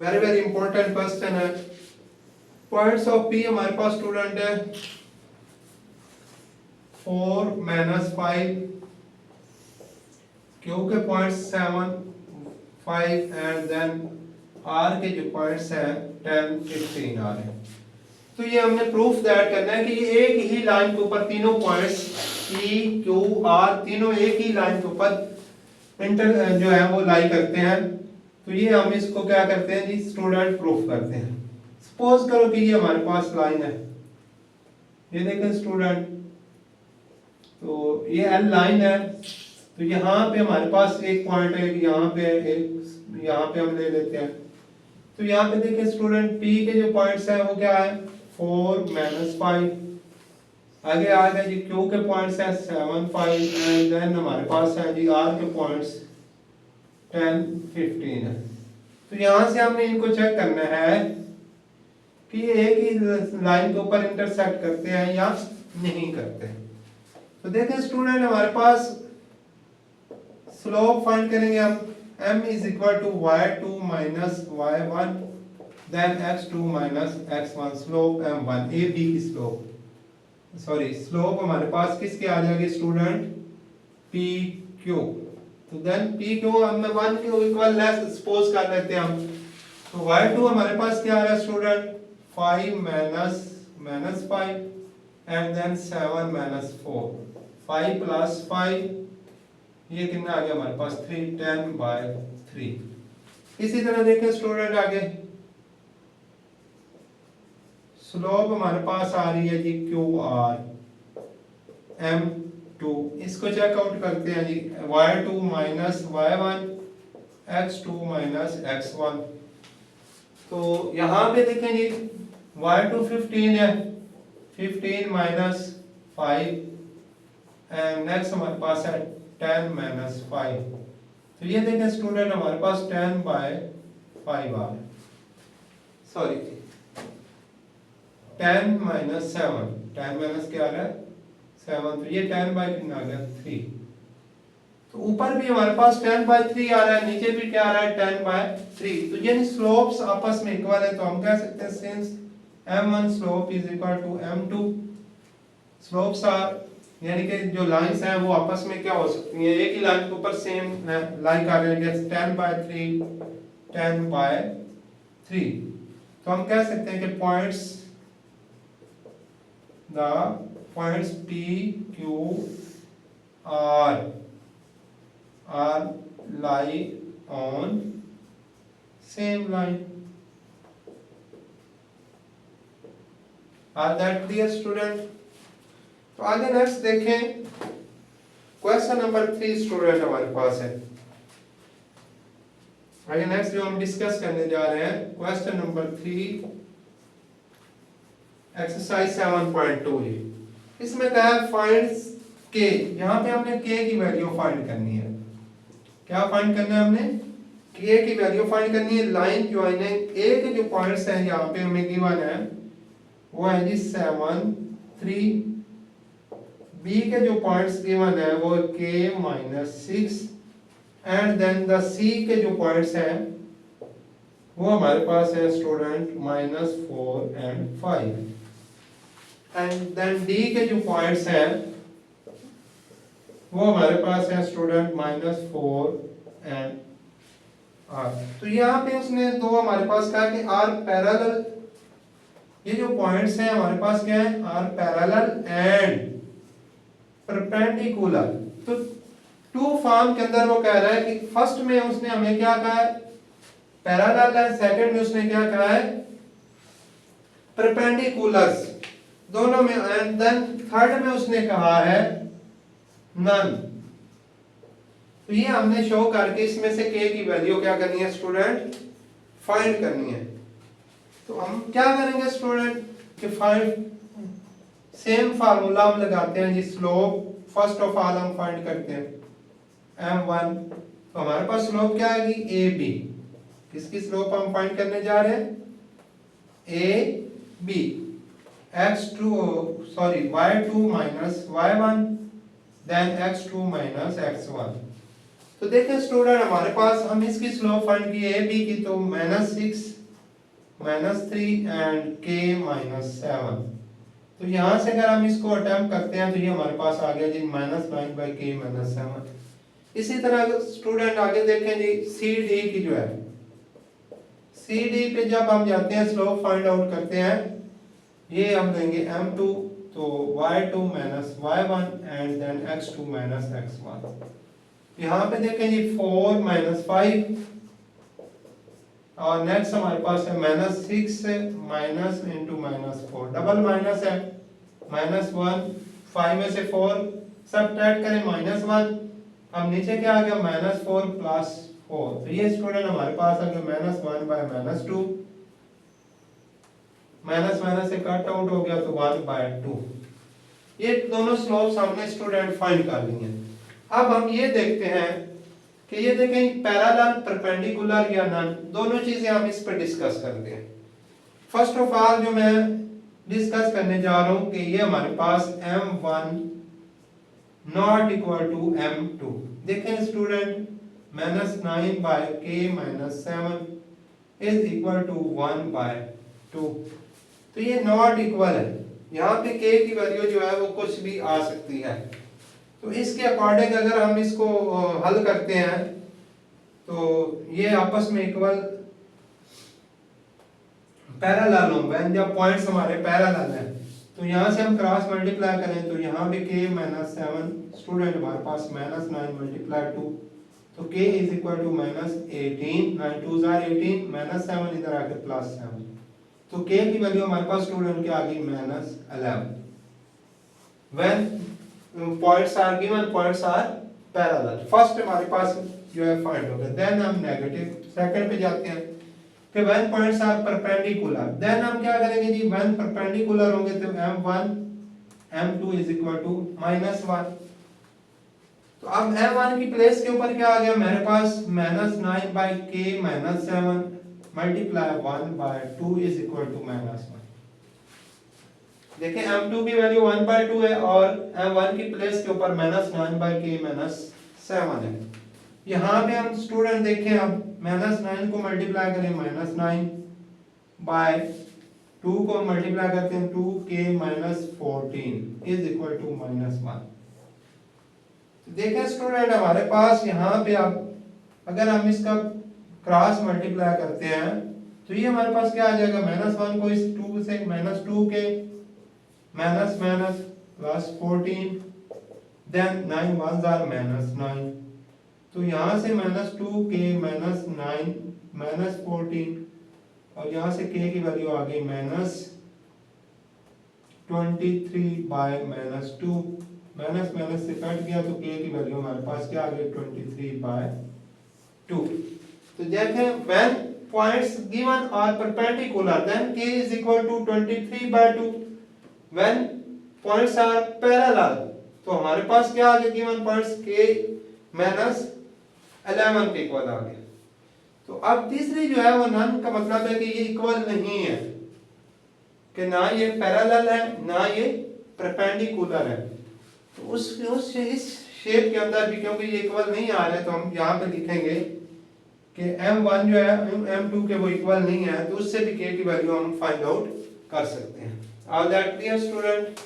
Very very important question है। Points of P हमारे पास student है 4 माइनस 5, क्यू के पॉइंट्स 7 5 एंड देन आर के जो पॉइंट्स हैं 10 15 आ रहे हैं। तो ये हमने प्रूफ दैट करना है कि ये एक ही लाइन के ऊपर तीनों पॉइंट्स पी क्यू आर तीनों एक ही लाइन के ऊपर इंटर जो है वो लाई करते हैं। तो ये हम इसको क्या करते हैं जी स्टूडेंट प्रूफ करते हैं। सपोज करो कि ये हमारे पास लाइन है, ये देखें स्टूडेंट, तो ये एल लाइन है। तो यहाँ पे हमारे पास एक पॉइंट है, यहाँ पे एक, यहाँ पे हम ले लेते हैं। तो यहाँ पे देखें स्टूडेंट पी के जो पॉइंट्स हैं वो क्या है 4 माइनस 5, आगे आ गए जी क्यू के पॉइंट्स हैं 7 5 एंड देन हमारे पास है जी आर के पॉइंट्स 10 15 है। तो यहाँ से हमने इनको चेक करना है कि ये एक ही लाइन के ऊपर इंटरसेक्ट करते हैं या नहीं करते। तो देखें स्टूडेंट हमारे पास स्लोप फाइंड करेंगे हम, m is equal to y2 minus y1 then x2 minus x1, slope m1 a b की स्लोप, सॉरी स्लोप हमारे पास किसके आ जाएगी स्टूडेंट p q। तो देन p q हम 1 के इक्वल लेस सपोज कर लेते हैं हम। तो y2 हमारे पास क्या आ रहा है student 5 minus 5 and then 7 minus 4, 5 plus 5 ये कितना आ गया हमारे पास 3 10/3। इसी तरह देखें स्टूडेंट आगे स्लोप हमारे पास आ रही है जी क्यू आर m2, इसको चेकआउट करते हैं जी y2 minus y1 x2 minus x1। तो यहाँ पे देखें जी y2 15 है, 15 माइनस 5 एंड नेक्स्ट हमारे पास है 10 माइनस 5। तो ये देखें स्टूडेंट हमारे पास 10/5 आ रहा है, सॉरी 10 माइनस 7, 10 माइनस क्या आ रहा है 7, तो ये 10/3 आ गया 3। तो ऊपर भी हमारे पास 10/3 आ रहा है, नीचे भी क्या आ रहा है 10/3। तो ये स्लोप्स आपस में इक्वल है, तो हम कह सकते हैं since m1 slope is equal to m2 slopes are, यानी कि जो लाइंस हैं वो आपस में क्या हो सकती हैं एक ही लाइन के ऊपर सेम लाइन कर रहे हैं 10/3 10/3। तो हम कह सकते हैं कि points the points p q r lie on same line। Are that clear student? तो आगे नेक्स्ट देखें क्वेश्चन नंबर 3 स्टूडेंट हमारे पास है। आगे नेक्स्ट जो हम डिस्कस करने जा रहे हैं क्वेश्चन नंबर 3 एक्सरसाइज 7.2 है। इसमें कहा है फाइंड k, यहाँ पे हमने k की वैल्यू फाइंड करनी है। क्या फाइंड करना है हमने k की वैल्यू फाइंड करनी है। लाइन ज्वाइनिंग a के जो पॉइंट्स हैं यहाँ पे हमें गिवन है वो है जी 7 3, b के जो पॉइंट्स गिवन है वो k minus 6 and then the c के जो पॉइंट्स हैं वो हमारे पास है student -4 and 5 and then d के जो पॉइंट्स हैं वो हमारे पास है स्टूडेंट -4 एंड r। तो यहाँ पे उसने दो हमारे पास कहा कि r पैरेलल, ये जो पॉइंट्स हैं हमारे पास क्या है r पैरेलल एंड परपेंडिकुलर। तो टू फॉर्म के अंदर वो कह रहा है कि फर्स्ट में उसने हमें क्या कहा है पैरेलल है, सेकंड में उसने क्या कहा है परपेंडिकुलर्स दोनों में, एंड देन थर्ड में उसने कहा है नन। तो ये हमने शो करके इसमें से k की वैल्यू क्या करनी है स्टूडेंट फाइंड करनी है। तो हम क्या करेंगे स्टूडेंट कि फाइंड सेम फार्मूला हम लगाते हैं जी स्लोप फर्स्ट ऑफ ऑल हम फाइंड करते हैं m1। तो हमारे पास स्लोप क्या आएगी ab, किसकी स्लोप हम फाइंड करने जा रहे हैं ab, x2 sorry y2 minus y1 then x2 minus x1। तो देखें स्टूडेंट हमारे पास हम इसकी स्लोप फाइंड की ए बी की तो -6 -3 एंड k -7। तो यहाँ से अगर हम इसको अटेम्प्ट करते हैं तो ये हमारे पास आ गया जी -9/k -7। इसी तरह स्टूडेंट आगे देखें जी सी डी की जो है सी डी पे जब हम जाते हैं स्लोप फाइंड आउट करते हैं ये हम लेंगे m2 तो y2 y1 and then x2 x1। यहाँ पे देखें जी 4 -5 और नेक्स्ट हमारे पास है -6 माइनस इंटू -4 डबल माइनस है -1 5 में से 4 सब्ट्रैक्ट करें -1 अब नीचे क्या आ गया -4 प्लस 4। तो ये स्टूडेंट हमारे पास आ गया -1/-2 माइनस से कट आउट हो गया तो 1/2। ये दोनों स्लोप्स हमने स्टूडेंट फाइंड कर ली हैं। अब हम ये देखते हैं कि ये देखें पैरेलल परपेंडिकुलर या नॉन, दोनों चीजें हम इस पर डिस्कस करते हैं। फर्स्ट ऑफ ऑल जो मैं डिस्कस करने जा रहा हूं कि ये हमारे पास m1 not equal to m2। देखें student -9/k -7 is equal to 1/2। तो ये नॉट इक्वल है, यहाँ पे k की वैल्यू जो है वो कुछ भी आ सकती है। तो इसके अकॉर्डिंग अगर हम इसको हल करते हैं तो ये आपस में इक्वल पैरेलल होंगे जब पॉइंट्स हमारे पैरेलल हैं। तो यहाँ से हम क्रॉस मल्टीप्लाई करें तो यहाँ पे k -7 स्टूडेंट हमारे पास -9 × 2 तो k इज इक्वल टू -18 9 2 18 -7 इधर आके +7 तो k की वैल्यू हमारे पास स्टूडेंट क्या आ गई -11 when points are given points are parallel. First हमारे पास जो है फाइंड हो गया। देन हम नेगेटिव सेकंड पे जाते हैं कि when points are perpendicular then हम क्या करेंगे जी व्हेन परपेंडिकुलर होंगे तो m1 m2 is equal to -1। तो अब m1 की प्लेस के ऊपर क्या आ गया मेरे पास -9/k -7 multiply 1/2 is equal to -1। देखिए m2 की वैल्यू 1/2 है और m1 की प्लेस के ऊपर -9/k -7 है। यहाँ पे हम स्टूडेंट देखें अब -9 को मल्टीप्लाई करें -9/2 को मल्टीप्लाई करते हैं 2k -14 इज इक्वल टू -1। देखें स्टूडेंट हमारे पास यहाँ पे अब अगर हम इसका क्रॉस मल्टीप्लाई करते हैं तो ये हमारे पास क्या आ जाएगा -1 को इस 2 से -2k plus 14 then 9 1s are -9 तो यहाँ से -2k -9 -14 और यहाँ से k की वैल्यू आ गई -23/-2 माइनस से कट गया तो k की वैल्यू हमारे पास क्या आ गई 23/2। तो देखें when points given are perpendicular then k is equal to 23/2 when points are parallel तो हमारे पास क्या आ गया गिवन पॉइंट्स k -11 के इक्वल आ गया। तो अब तीसरी जो है वो नन का मतलब है कि ये इक्वल नहीं है कि ना ये पैरेलल है ना ये परपेंडिकुलर है। तो उस इस शेप के अंदर भी क्योंकि ये इक्वल नहीं आ रहे तो हम यहाँ पे लिखेंगे कि m1 जो है m2 के वो इक्वल नहीं है तो उससे भी k की वैल्यू हम फाइंड आउट कर सकते हैं। All that clear student.